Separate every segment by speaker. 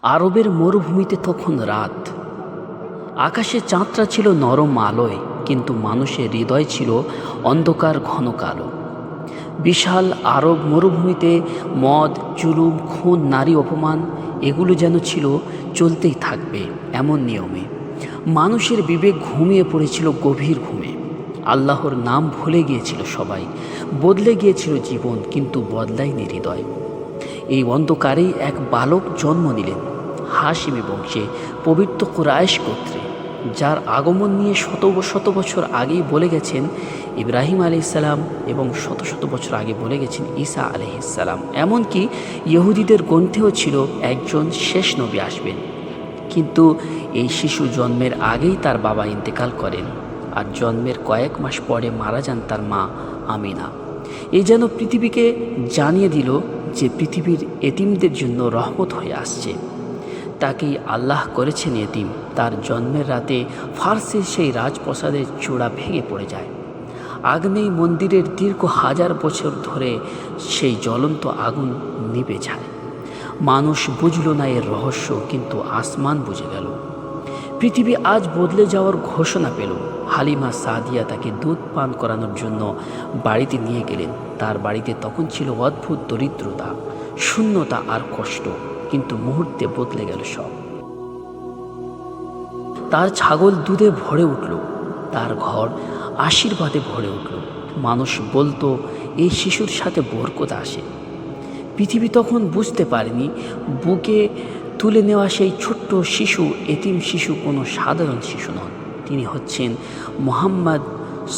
Speaker 1: আরবের মরুভূমিতে তখন রাত। আকাশে চাঁদটা ছিল নরম আলোয়, কিন্তু মানুষের হৃদয় ছিল অন্ধকার ঘন কালো। বিশাল আরব মরুভূমিতে মদ, জুলুম, খুন, নারী অপমান এগুলো যেন ছিল চলতেই থাকবে এমন নিয়মে। মানুষের বিবেক ঘুমিয়ে পড়েছিল গভীর ঘুমে। আল্লাহর নাম ভুলে গিয়েছিল সবাই। বদলে গিয়েছিল জীবন, কিন্তু বদলায়নি হৃদয়। এই অন্ধকারেই এক বালক জন্ম নিলেন, হাশিমি বংশে, পবিত্র কুরাইশ গোত্রে, যার আগমন নিয়ে শত শত বছর আগেই বলে গেছেন ইব্রাহিম আলাইহিসসালাম, এবং শত শত বছর আগে বলে গেছেন ঈসা আলাইহিসসালাম। এমনকি ইহুদিদের গ্রন্থেও ছিল একজন শেষ নবী আসবেন। কিন্তু এই শিশু জন্মের আগেই তার বাবা ইন্তেকাল করেন, আর জন্মের কয়েক মাস পরে মারা যান তার মা আমিনা। এই যেন পৃথিবীকে জানিয়ে দিল যে পৃথিবীর এতিমদের জন্য রহমত হয়ে আসছে। তাকেই আল্লাহ করেছেন এতিম। তার জন্মের রাতে ফার্সের সেই রাজপ্রাসাদের চূড়া ভেঙে পড়ে যায়। আগ্নেয় মন্দিরের দীর্ঘ হাজার বছর ধরে সেই জ্বলন্ত আগুন নিভে যায়। মানুষ বুঝল না এর রহস্য, কিন্তু আসমান বুঝে গেল। পৃথিবী আজ বদলে যাওয়ার ঘোষণা পেল। হালিমা সাদিয়া তাকে দুধ পান করানোর জন্য বাড়িতে নিয়ে গেলেন। তার বাড়িতে তখন ছিল অদ্ভুত দরিদ্রতা, শূন্যতা আর কষ্ট, কিন্তু মুহূর্তে বদলে গেল সব। তার ছাগল দুধে ভরে উঠল, তার ঘর আশীর্বাদে ভরে উঠল। মানুষ বলতো এই শিশুর সাথে বরকত আসে। পৃথিবী তখন বুঝতে পারেনি বুকে তুলে নেওয়া সেই ছোট্ট শিশু, এতিম শিশু, কোনো সাধারণ শিশু নন। তিনি হচ্ছেন মুহাম্মদ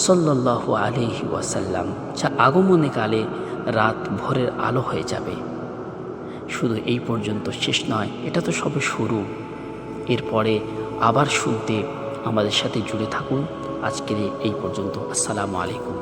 Speaker 1: সাল্লাল্লাহু আলাইহি ওয়াসাল্লাম, যা আগমনে কালে রাত ভোরের আলো হয়ে যাবে। শুধু এই পর্যন্ত শেষ নয়, এটা তো সবে শুরু। এরপরে আবার শুনতে আমাদের সাথে জুড়ে থাকুন। আজকের এই পর্যন্ত। আসসালামু আলাইকুম।